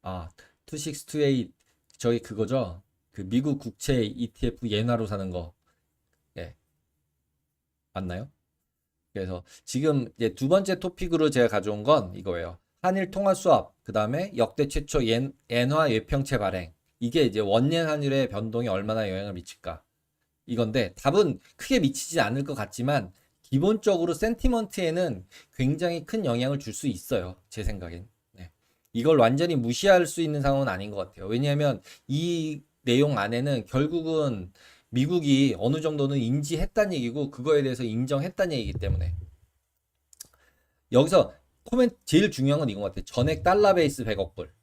아, 2628 저희 그거죠? 그 미국 국채 ETF 예나로 사는 거. 예, 맞나요? 그래서 지금 이제 두 번째 토픽으로 제가 가져온 건 이거예요. 한일 통화 수합, 그 다음에 역대 최초 엔화 예평채 발행. 이게 이제 원yen 환율의 변동에 얼마나 영향을 미칠까? 이건데 답은 크게 미치지 않을 것 같지만 기본적으로 센티먼트에는 굉장히 큰 영향을 줄 수 있어요. 제 생각엔. 네. 이걸 완전히 무시할 수 있는 상황은 아닌 것 같아요. 왜냐하면 이 내용 안에는 결국은 미국이 어느 정도는 인지했다는 얘기고 그거에 대해서 인정했다는 얘기이기 때문에 여기서 코멘트 제일 중요한 건 이건 것 같아요. 전액 달러 베이스 100억 불.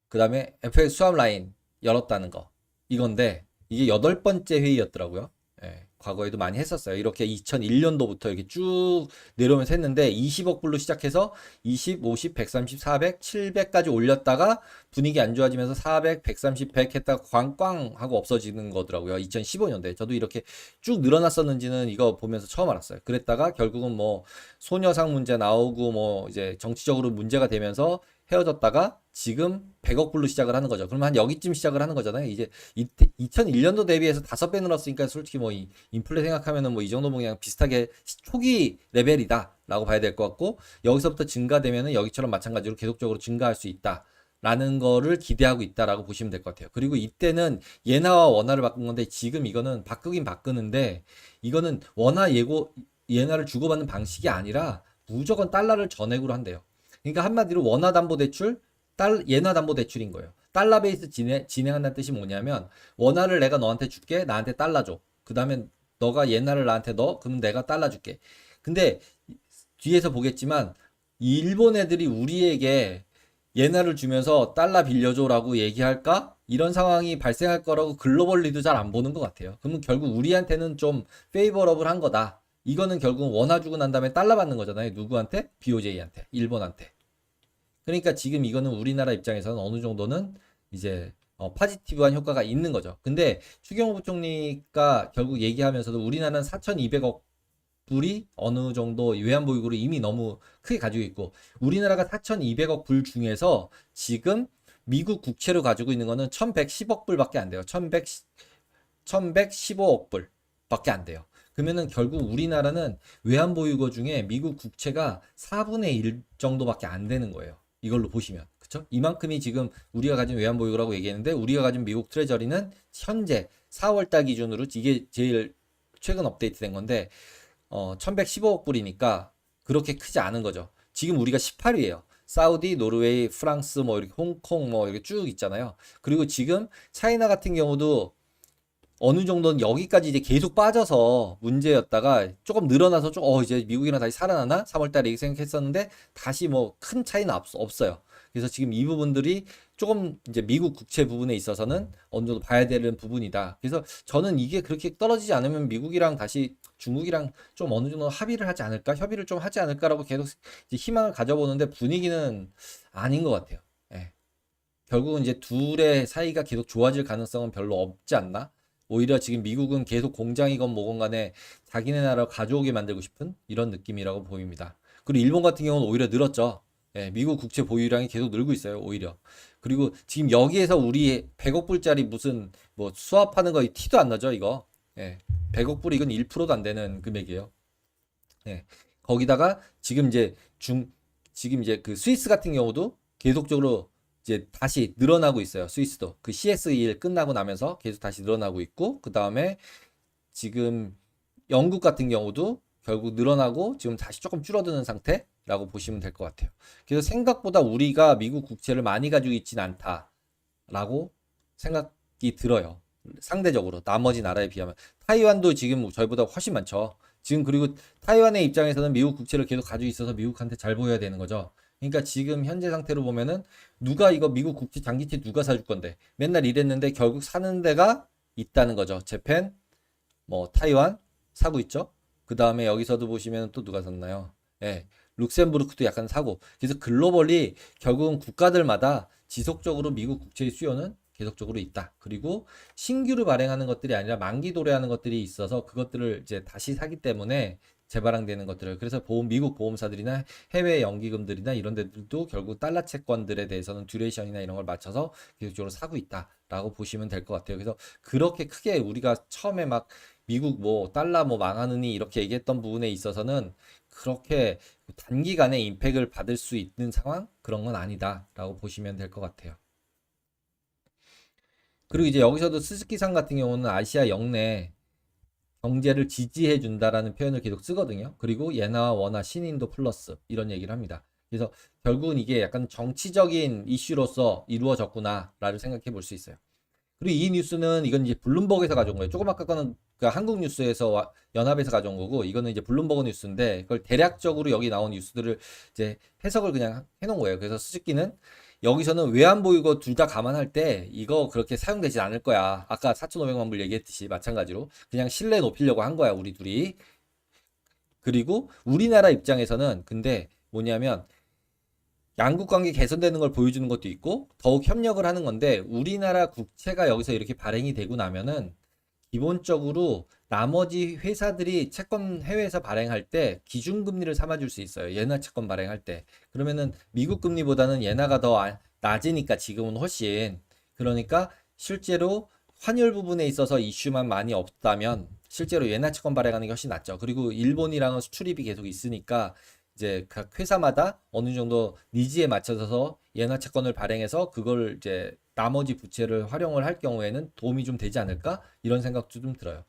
그 다음에 FX 수합 라인 열었다는 거. 이건데 이게 여덟 번째 회의였더라고요. 예, 과거에도 많이 했었어요. 이렇게 2001년도부터 이렇게 쭉 내려오면서 했는데 20억 불로 시작해서 20, 50, 130, 400, 700까지 올렸다가 분위기 안 좋아지면서 400, 130, 100 했다가 꽝꽝 하고 없어지는 거더라고요. 2015년도에. 저도 이렇게 쭉 늘어났었는지는 이거 보면서 처음 알았어요. 그랬다가 결국은 뭐 소녀상 문제 나오고 뭐 이제 정치적으로 문제가 되면서 헤어졌다가 지금 100억 불로 시작을 하는 거죠. 그러면 한 여기쯤 시작을 하는 거잖아요. 이제 2001년도 대비해서 5배 늘었으니까 솔직히 뭐 인플레 생각하면은 뭐 이 정도면 그냥 비슷하게 초기 레벨이다 라고 봐야 될 것 같고 여기서부터 증가되면은 여기처럼 마찬가지로 계속적으로 증가할 수 있다. 라는 거를 기대하고 있다라고 보시면 될 것 같아요. 그리고 이때는 예나와 원화를 바꾼 건데 지금 이거는 바꾸긴 바꾸는데 이거는 원화 예고 예나를 주고받는 방식이 아니라 무조건 달러를 전액으로 한대요. 그러니까 한마디로 원화 담보 대출, 예나 담보 대출인 거예요. 달러 베이스 진행한다는 뜻이 뭐냐면 원화를 내가 너한테 줄게, 나한테 달러 줘. 그 다음에 너가 예나를 나한테 넣어, 그럼 내가 달러 줄게. 근데 뒤에서 보겠지만 일본 애들이 우리에게 예나를 주면서 달러 빌려줘라고 얘기할까? 이런 상황이 발생할 거라고 글로벌리도 잘 안 보는 것 같아요. 그러면 결국 우리한테는 좀 페이버러블 한 거다. 이거는 결국 원화 주고 난 다음에 달러 받는 거잖아요. 누구한테? BOJ한테, 일본한테. 그러니까 지금 이거는 우리나라 입장에서는 어느 정도는 이제 파지티브한 효과가 있는 거죠. 근데 추경호 부총리가 결국 얘기하면서도 우리나라는 4,200억 불이 어느 정도 외환보유고를 이미 너무 크게 가지고 있고 우리나라가 4,200억 불 중에서 지금 미국 국채로 가지고 있는 거는 1,110억 불밖에 안 돼요. 1,115억 불밖에 안 돼요. 그러면은 결국 우리나라는 외환보유고 중에 미국 국채가 4분의 1 정도밖에 안 되는 거예요. 이걸로 보시면. 그쵸? 이만큼이 지금 우리가 가진 외환보유고라고 얘기했는데 우리가 가진 미국 트레저리는 현재 4월달 기준으로 이게 제일 최근 업데이트 된 건데 1115억 불이니까 그렇게 크지 않은 거죠. 지금 우리가 18위예요. 사우디, 노르웨이, 프랑스, 뭐 이렇게 홍콩 뭐 이렇게 쭉 있잖아요. 그리고 지금 차이나 같은 경우도 어느 정도는 여기까지 이제 계속 빠져서 문제였다가 조금 늘어나서 이제 미국이랑 다시 살아나나? 3월 달에 이렇게 생각했었는데 다시 뭐 큰 차이는 없어요. 그래서 지금 이 부분들이 조금 이제 미국 국채 부분에 있어서는 어느 정도 봐야 되는 부분이다. 그래서 저는 이게 그렇게 떨어지지 않으면 미국이랑 다시 중국이랑 좀 어느 정도 합의를 하지 않을까? 협의를 좀 하지 않을까라고 계속 이제 희망을 가져보는데 분위기는 아닌 것 같아요. 예. 결국은 이제 둘의 사이가 계속 좋아질 가능성은 별로 없지 않나? 오히려 지금 미국은 계속 공장이건 뭐건 간에 자기네 나라 가져오게 만들고 싶은 이런 느낌이라고 보입니다. 그리고 일본 같은 경우는 오히려 늘었죠. 예, 미국 국채 보유량이 계속 늘고 있어요, 오히려. 그리고 지금 여기에서 우리 100억 불짜리 무슨 뭐 수합하는 거 티도 안 나죠, 이거. 예, 100억 불 이건 1%도 안 되는 금액이에요. 예. 거기다가 지금 이제 그 스위스 같은 경우도 계속적으로 이제 다시 늘어나고 있어요. 스위스도. 그 CS1 끝나고 나면서 계속 다시 늘어나고 있고, 그 다음에 지금 영국 같은 경우도 결국 늘어나고 지금 다시 조금 줄어드는 상태라고 보시면 될 것 같아요. 그래서 생각보다 우리가 미국 국채를 많이 가지고 있진 않다라고 생각이 들어요. 상대적으로 나머지 나라에 비하면. 타이완도 지금 저희보다 훨씬 많죠. 지금 그리고 타이완의 입장에서는 미국 국채를 계속 가지고 있어서 미국한테 잘 보여야 되는 거죠. 그러니까 지금 현재 상태로 보면은 누가 이거 미국 국채 장기채 누가 사줄 건데 맨날 이랬는데 결국 사는 데가 있다는 거죠. 재팬, 뭐 타이완 사고 있죠. 그 다음에 여기서도 보시면 또 누가 샀나요? 예, 룩셈부르크도 약간 사고. 그래서 글로벌리 결국은 국가들마다 지속적으로 미국 국채의 수요는 계속적으로 있다. 그리고 신규로 발행하는 것들이 아니라 만기 도래하는 것들이 있어서 그것들을 이제 다시 사기 때문에 재발행되는 것들을. 그래서 미국 보험사들이나 해외 연기금들이나 이런 데들도 결국 달러 채권들에 대해서는 듀레이션이나 이런 걸 맞춰서 계속적으로 사고 있다라고 보시면 될 것 같아요. 그래서 그렇게 크게 우리가 처음에 막 미국 뭐 달러 뭐 망하느니 이렇게 얘기했던 부분에 있어서는 그렇게 단기간에 임팩을 받을 수 있는 상황? 그런 건 아니다라고 보시면 될 것 같아요. 그리고 이제 여기서도 스즈키상 같은 경우는 아시아 역내 경제를 지지해 준다라는 표현을 계속 쓰거든요. 그리고 예나와 원화 신인도 플러스 이런 얘기를 합니다. 그래서 결국은 이게 약간 정치적인 이슈로서 이루어졌구나라를 생각해 볼 수 있어요. 그리고 이 뉴스는 이건 이제 블룸버그에서 가져온 거예요. 조금 아까 거는 그러니까 한국 뉴스에서 연합에서 가져온 거고 이거는 이제 블룸버그 뉴스인데 그걸 대략적으로 여기 나온 뉴스들을 이제 해석을 그냥 해놓은 거예요. 그래서 수직기는 여기서는 외환 보유고 둘 다 감안할 때 이거 그렇게 사용되진 않을 거야. 아까 4,500만 불 얘기했듯이 마찬가지로 그냥 신뢰 높이려고 한 거야, 우리 둘이. 그리고 우리나라 입장에서는 근데 뭐냐면 양국 관계 개선되는 걸 보여주는 것도 있고 더욱 협력을 하는 건데 우리나라 국채가 여기서 이렇게 발행이 되고 나면은 기본적으로 나머지 회사들이 채권 해외에서 발행할 때 기준금리를 삼아줄 수 있어요. 예나 채권 발행할 때. 그러면은 미국 금리보다는 예나가 더 낮으니까 지금은 훨씬. 그러니까 실제로 환율 부분에 있어서 이슈만 많이 없다면 실제로 예나 채권 발행하는 게 훨씬 낫죠. 그리고 일본이랑은 수출입이 계속 있으니까 이제 각 회사마다 어느 정도 니즈에 맞춰서 예나 채권을 발행해서 그걸 이제 나머지 부채를 활용을 할 경우에는 도움이 좀 되지 않을까? 이런 생각도 좀 들어요.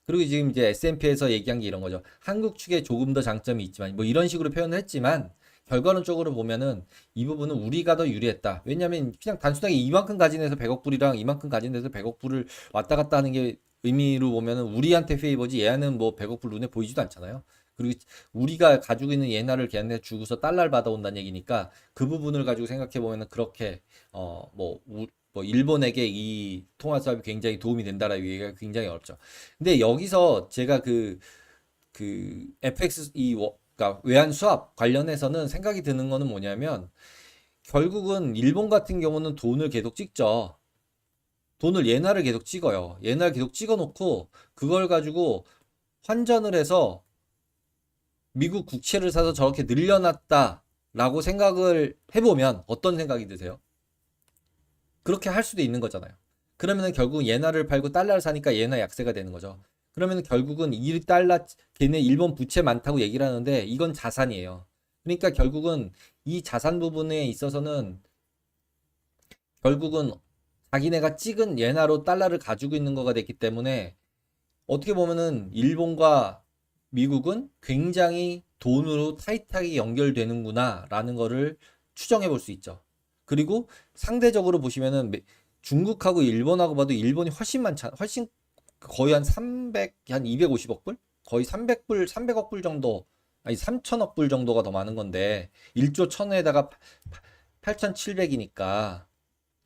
그리고 지금 이제 S&P에서 얘기한 게 이런 거죠. 한국 측에 조금 더 장점이 있지만 뭐 이런 식으로 표현을 했지만 결과론적으로 보면은 이 부분은 우리가 더 유리했다. 왜냐하면 그냥 단순하게 이만큼 가진 데서 100억 불이랑 이만큼 가진 데서 100억 불을 왔다 갔다 하는 게 의미로 보면은 우리한테 페이버지 얘는 뭐 100억 불 눈에 보이지도 않잖아요. 그리고 우리가 가지고 있는 예나를 걔한테 주고서 달러를 받아온다는 얘기니까 그 부분을 가지고 생각해 보면은 그렇게 뭐 일본에게 이 통화 수합이 굉장히 도움이 된다라는 얘기가 굉장히 어렵죠. 근데 여기서 제가 그 FX 그러니까 외환 수합 관련해서는 생각이 드는 거는 뭐냐면 결국은 일본 같은 경우는 돈을 계속 찍죠. 돈을 예나를 계속 찍어요. 예나를 계속 찍어 놓고 그걸 가지고 환전을 해서 미국 국채를 사서 저렇게 늘려놨다라고 생각을 해보면 어떤 생각이 드세요? 그렇게 할 수도 있는 거잖아요. 그러면은 결국 예나를 팔고 달러를 사니까 예나 약세가 되는 거죠. 그러면 결국은 이 달러 걔네 일본 부채 많다고 얘기를 하는데 이건 자산이에요. 그러니까 결국은 이 자산 부분에 있어서는 결국은 자기네가 찍은 예나로 달러를 가지고 있는 거가 됐기 때문에 어떻게 보면은 일본과 미국은 굉장히 돈으로 타이트하게 연결되는구나 라는 거를 추정해 볼 수 있죠. 그리고 상대적으로 보시면은 중국하고 일본하고 봐도 일본이 훨씬 많잖아. 훨씬 거의 한 300, 한 250억 불? 거의 300불, 300억 불 정도, 아니 3천억 불 정도가 더 많은 건데 1조 1000에다가 8,700이니까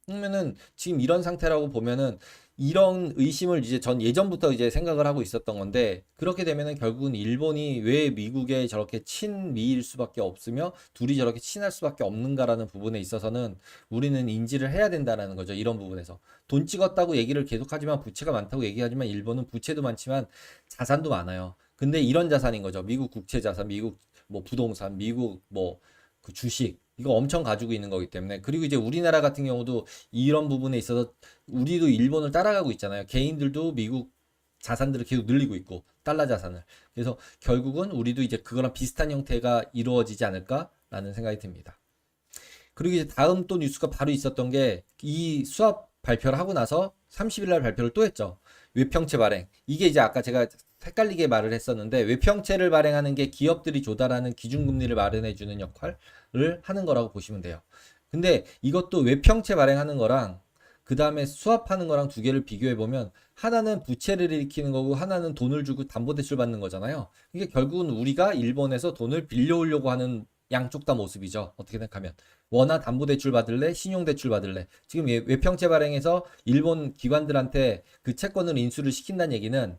그러면은 지금 이런 상태라고 보면은 이런 의심을 이제 전 예전부터 이제 생각을 하고 있었던 건데 그렇게 되면은 결국은 일본이 왜 미국에 저렇게 친미일 수밖에 없으며 둘이 저렇게 친할 수밖에 없는가라는 부분에 있어서는 우리는 인지를 해야 된다라는 거죠. 이런 부분에서 돈 찍었다고 얘기를 계속하지만 부채가 많다고 얘기하지만 일본은 부채도 많지만 자산도 많아요. 근데 이런 자산인 거죠. 미국 국채 자산, 미국 뭐 부동산, 미국 뭐 그 주식 이거 엄청 가지고 있는 거기 때문에 그리고 이제 우리나라 같은 경우도 이런 부분에 있어서 우리도 일본을 따라가고 있잖아요. 개인들도 미국 자산들을 계속 늘리고 있고 달러 자산을. 그래서 결국은 우리도 이제 그거랑 비슷한 형태가 이루어지지 않을까라는 생각이 듭니다. 그리고 이제 다음 또 뉴스가 바로 있었던 게 이 수합 발표를 하고 나서 30일 날 발표를 또 했죠. 외평채 발행. 이게 이제 아까 제가 헷갈리게 말을 했었는데 외평채를 발행하는 게 기업들이 조달하는 기준금리를 마련해 주는 역할을 하는 거라고 보시면 돼요. 근데 이것도 외평채 발행하는 거랑 그 다음에 수합하는 거랑 두 개를 비교해 보면 하나는 부채를 일으키는 거고 하나는 돈을 주고 담보대출 받는 거잖아요. 이게 결국은 우리가 일본에서 돈을 빌려오려고 하는 양쪽 다 모습이죠. 어떻게 생각하면 원화 담보대출 받을래, 신용대출 받을래. 지금 외평채 발행해서 일본 기관들한테 그 채권을 인수를 시킨다는 얘기는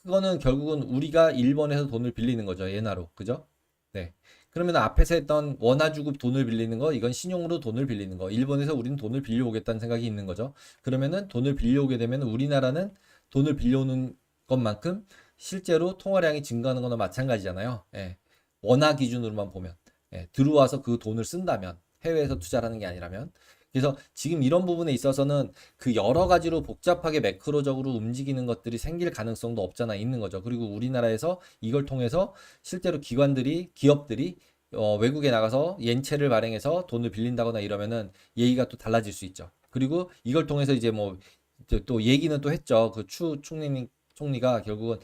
그거는 결국은 우리가 일본에서 돈을 빌리는 거죠. 예나로. 그죠? 네. 그러면 앞에서 했던 원화 주고 돈을 빌리는 거, 이건 신용으로 돈을 빌리는 거. 일본에서 우리는 돈을 빌려오겠다는 생각이 있는 거죠. 그러면은 돈을 빌려오게 되면 우리나라는 돈을 빌려오는 것만큼 실제로 통화량이 증가하는 거나 마찬가지잖아요. 예. 원화 기준으로만 보면. 예. 들어와서 그 돈을 쓴다면, 해외에서 투자를 하는 게 아니라면. 그래서 지금 이런 부분에 있어서는 그 여러 가지로 복잡하게 매크로적으로 움직이는 것들이 생길 가능성도 없잖아 있는 거죠. 그리고 우리나라에서 이걸 통해서 실제로 기업들이 외국에 나가서 yen채를 발행해서 돈을 빌린다거나 이러면은 얘기가 또 달라질 수 있죠. 그리고 이걸 통해서 이제 뭐 또 얘기는 또 했죠. 그 추 총리가 결국은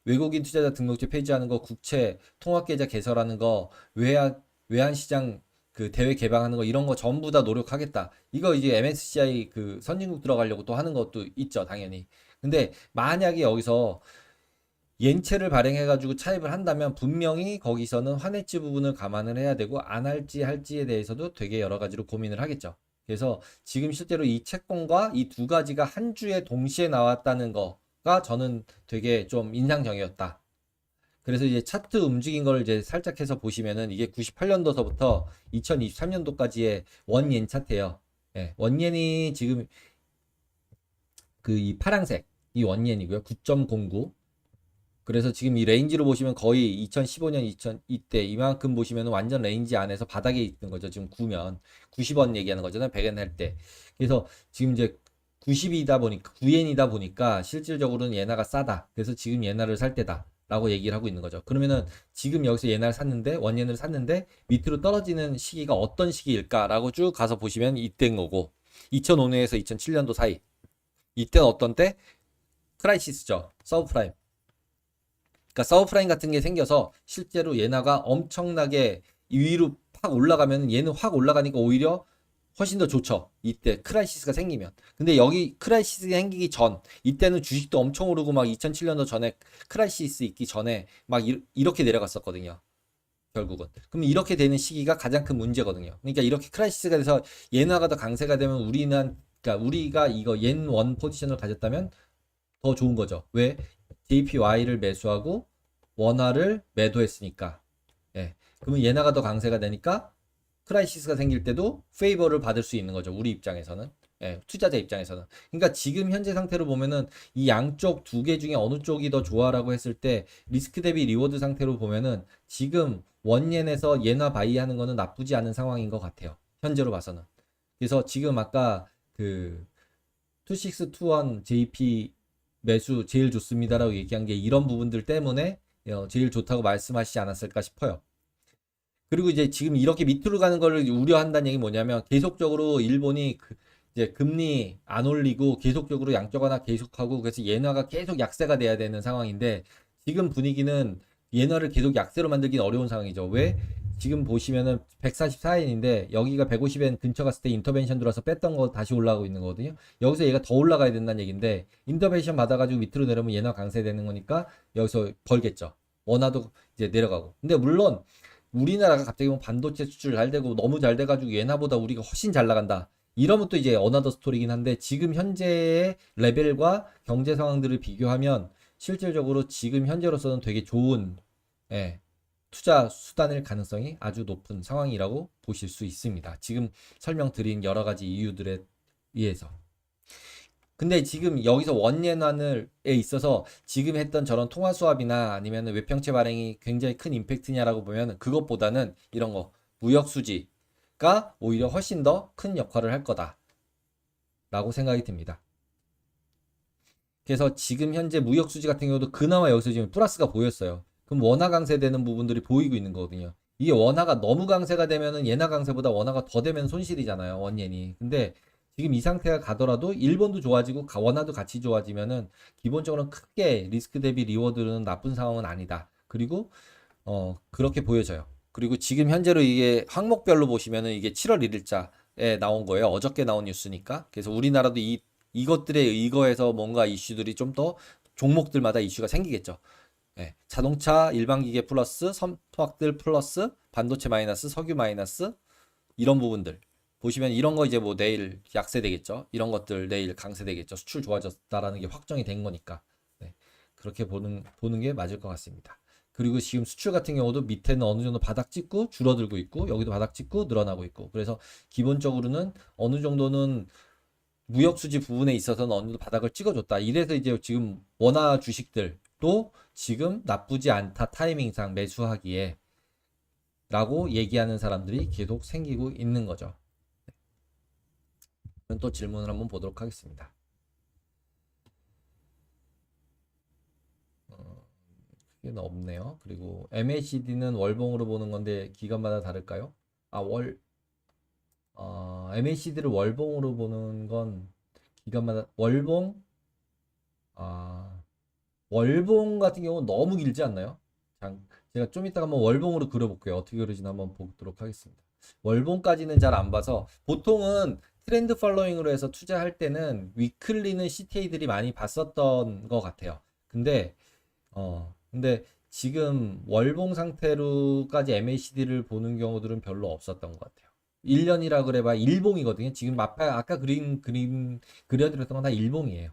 외국인 투자자 등록제 폐지하는 거, 국채 통합계좌 개설하는 거, 외환 시장 그 대외 개방하는 거 이런 거 전부 다 노력하겠다. 이거 이제 MSCI 그 선진국 들어가려고 또 하는 것도 있죠, 당연히. 근데 만약에 여기서 yen채를 발행해가지고 차입을 한다면 분명히 거기서는 환해지 부분을 감안을 해야 되고 안 할지에 대해서도 되게 여러 가지로 고민을 하겠죠. 그래서 지금 실제로 이 채권과 이 두 가지가 한 주에 동시에 나왔다는 거가 저는 되게 좀 인상적이었다. 그래서 이제 차트 움직인 걸 이제 살짝 해서 보시면은 이게 98년도서부터 2023년도까지의 원옌 차트예요. 예, 원옌이 지금 그 이 파란색 이 원옌이고요. 9.09. 그래서 지금 이 레인지로 보시면 거의 2015년, 이때 이만큼 보시면 완전 레인지 안에서 바닥에 있는 거죠. 지금 9면 90원 얘기하는 거잖아요. 100엔 할 때. 그래서 지금 이제 90이다 보니까 9엔이다 보니까 실질적으로는 예나가 싸다. 그래서 지금 예나를 살 때다. 라고 얘기를 하고 있는 거죠. 그러면은 지금 여기서 예나를 샀는데 원예를 샀는데 밑으로 떨어지는 시기가 어떤 시기일까라고 쭉 가서 보시면 이때인 거고 2005년에서 2007년도 사이 이때는 어떤 때? 크라이시스죠. 서브프라임. 그러니까 서브프라임 같은 게 생겨서 실제로 예나가 엄청나게 위로 확 올라가면 얘는 확 올라가니까 오히려 훨씬 더 좋죠. 이때 크라이시스가 생기면. 근데 여기 크라이시스가 생기기 전 이때는 주식도 엄청 오르고 막 2007년도 전에 크라이시스 있기 전에 막 이렇게 내려갔었거든요. 결국은. 그럼 이렇게 되는 시기가 가장 큰 문제거든요. 그러니까 이렇게 크라이시스가 돼서 예나가 더 강세가 되면 그러니까 우리가 이거 옌1 포지션을 가졌다면 더 좋은 거죠. 왜? JPY를 매수하고 원화를 매도했으니까. 예. 그러면 예나가 더 강세가 되니까 크라이시스가 생길 때도 페이버를 받을 수 있는 거죠. 우리 입장에서는. 예, 투자자 입장에서는. 그러니까 지금 현재 상태로 보면은 이 양쪽 두 개 중에 어느 쪽이 더 좋아라고 했을 때 리스크 대비 리워드 상태로 보면은 지금 원옌에서 예나 바이 하는 거는 나쁘지 않은 상황인 것 같아요. 현재로 봐서는. 그래서 지금 아까 그 2621 JP 매수 제일 좋습니다라고 얘기한 게 이런 부분들 때문에 제일 좋다고 말씀하시지 않았을까 싶어요. 그리고 이제 지금 이렇게 밑으로 가는 거를 우려한다는 얘기 뭐냐면 계속적으로 일본이 이제 금리 안 올리고 계속적으로 양적 완화 계속하고 그래서 엔화가 계속 약세가 돼야 되는 상황인데 지금 분위기는 엔화를 계속 약세로 만들기는 어려운 상황이죠. 왜? 지금 보시면은 144엔인데 여기가 150엔 근처 갔을 때 인터벤션 들어서 뺐던 거 다시 올라가고 있는 거거든요. 여기서 얘가 더 올라가야 된다는 얘기인데 인터벤션 받아가지고 밑으로 내려오면 엔화 강세되는 거니까 여기서 벌겠죠. 원화도 이제 내려가고. 근데 물론 우리나라가 갑자기 뭐 반도체 수출 잘 되고 너무 잘 돼가지고 예나보다 우리가 훨씬 잘 나간다. 이러면 또 이제 어나더 스토리긴 한데 지금 현재의 레벨과 경제 상황들을 비교하면 실질적으로 지금 현재로서는 되게 좋은 예, 투자 수단일 가능성이 아주 높은 상황이라고 보실 수 있습니다. 지금 설명드린 여러 가지 이유들에 의해서. 근데 지금 여기서 원예난에 있어서 지금 했던 저런 통화 수합이나 아니면 외평채 발행이 굉장히 큰 임팩트냐라고 보면 그것보다는 이런 거 무역 수지가 오히려 훨씬 더 큰 역할을 할 거다라고 생각이 듭니다. 그래서 지금 현재 무역 수지 같은 경우도 그나마 여기서 지금 플러스가 보였어요. 그럼 원화 강세되는 부분들이 보이고 있는 거거든요. 이게 원화가 너무 강세가 되면은 예나 강세보다 원화가 더 되면 손실이잖아요. 원옌이. 근데 지금 이 상태가 가더라도 일본도 좋아지고 원화도 같이 좋아지면은 기본적으로 크게 리스크 대비 리워드는 나쁜 상황은 아니다. 그리고 그렇게 보여져요. 그리고 지금 현재로 이게 항목별로 보시면은 이게 7월 1일자에 나온 거예요. 어저께 나온 뉴스니까. 그래서 우리나라도 이것들에 의거해서 뭔가 이슈들이 좀 더 종목들마다 이슈가 생기겠죠. 네, 자동차, 일반기계 플러스, 선화학들 플러스, 반도체 마이너스, 석유 마이너스 이런 부분들 보시면 이런 거 이제 뭐 내일 약세 되겠죠. 이런 것들 내일 강세 되겠죠. 수출 좋아졌다라는 게 확정이 된 거니까. 네, 그렇게 보는 게 맞을 것 같습니다. 그리고 지금 수출 같은 경우도 밑에는 어느 정도 바닥 찍고 줄어들고 있고 여기도 바닥 찍고 늘어나고 있고 그래서 기본적으로는 어느 정도는 무역 수지 부분에 있어서는 어느 정도 바닥을 찍어줬다. 이래서 이제 지금 원화 주식들 또 지금 나쁘지 않다 타이밍상 매수하기에 라고 얘기하는 사람들이 계속 생기고 있는 거죠. 또 질문을 한번 보도록 하겠습니다. 크게는 없네요. 그리고 MACD는 월봉으로 보는 건데 기간마다 다를까요? MACD를 월봉으로 보는 건 기간마다 아, 월봉 같은 경우는 너무 길지 않나요? 제가 좀 이따가 한번 월봉으로 그려볼게요. 어떻게 그려지나 한번 보도록 하겠습니다. 월봉까지는 잘 안 봐서 보통은 트렌드 팔로잉으로 해서 투자할 때는 위클리는 CTA들이 많이 봤었던 것 같아요. 근데 지금 월봉 상태로까지 MACD를 보는 경우들은 별로 없었던 것 같아요. 1년이라 그래봐 일봉이거든요. 지금 아까 그림 그려드렸던 건 다 일봉이에요.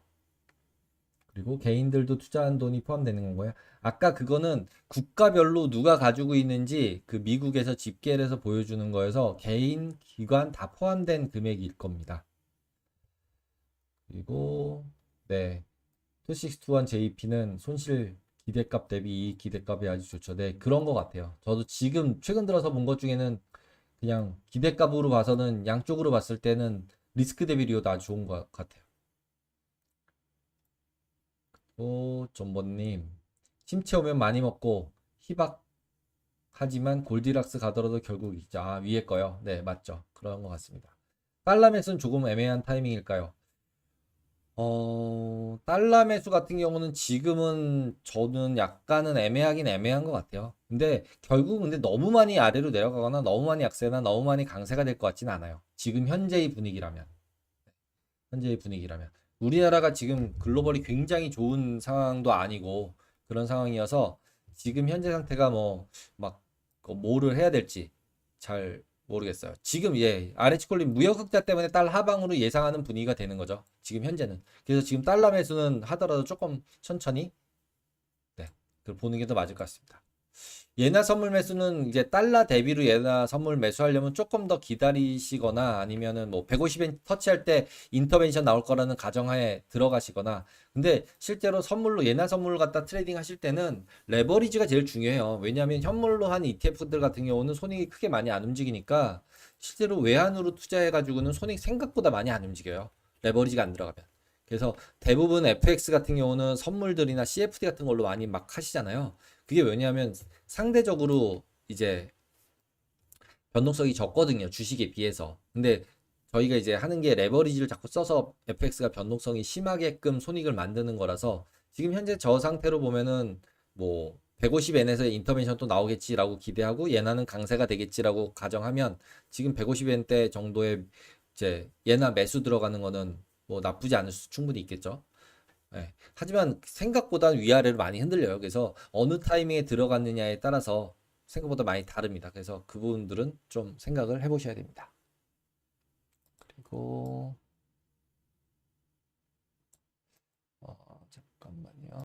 그리고 개인들도 투자한 돈이 포함되는 건가요? 아까 그거는 국가별로 누가 가지고 있는지 그 미국에서 집계를 해서 보여주는 거여서 개인, 기관 다 포함된 금액일 겁니다. 그리고 네, 2621 JP는 손실 기대값 대비 이익 기대값이 아주 좋죠. 네, 그런 것 같아요. 저도 지금 최근 들어서 본 것 중에는 그냥 기대값으로 봐서는 양쪽으로 봤을 때는 리스크 대비 리오도 아주 좋은 것 같아요. 존버님, 침체 오면 많이 먹고 희박하지만 골디락스 가더라도 결국 있죠. 위에 거요. 네, 맞죠. 그런 것 같습니다. 달러 매수는 조금 애매한 타이밍일까요? 달러 매수 같은 경우는 지금은 저는 약간은 애매하긴 애매한 것 같아요. 근데 너무 많이 아래로 내려가거나 너무 많이 약세나 너무 많이 강세가 될 것 같지는 않아요. 지금 현재의 분위기라면. 현재의 분위기라면. 우리나라가 지금 글로벌이 굉장히 좋은 상황도 아니고 그런 상황이어서 지금 현재 상태가 막 뭐를 해야 될지 잘 모르겠어요. 지금 아래치콜린 무역 흑자 때문에 달러 하방으로 예상하는 분위기가 되는 거죠. 지금 현재는. 그래서 지금 달러 매수는 하더라도 조금 천천히 네, 그걸 보는 게 더 맞을 것 같습니다. 예나 선물 매수는 이제 달러 대비로 예나 선물 매수하려면 조금 더 기다리시거나 아니면은 150엔 터치할 때 인터벤션 나올 거라는 가정하에 들어가시거나. 근데 실제로 예나 선물을 갖다 트레이딩 하실 때는 레버리지가 제일 중요해요. 왜냐하면 현물로 한 ETF들 같은 경우는 손익이 크게 많이 안 움직이니까 실제로 외환으로 투자해 가지고는 손익 생각보다 많이 안 움직여요. 레버리지가 안 들어가면. 그래서 대부분 FX 같은 경우는 선물들이나 CFD 같은 걸로 많이 막 하시잖아요. 그게 왜냐하면 상대적으로 이제 변동성이 적거든요. 주식에 비해서. 근데 저희가 이제 하는 게 레버리지를 자꾸 써서 FX가 변동성이 심하게끔 손익을 만드는 거라서 지금 현재 저 상태로 보면은 150엔에서 인터벤션 또 나오겠지라고 기대하고 예나는 강세가 되겠지라고 가정하면 지금 150엔대 정도의 이제 예나 매수 들어가는 거는 나쁘지 않을 수 충분히 있겠죠. 네. 하지만 생각보다 위아래로 많이 흔들려요. 그래서 어느 타이밍에 들어갔느냐에 따라서 생각보다 많이 다릅니다. 그래서 그 부분들은 좀 생각을 해보셔야 됩니다. 그리고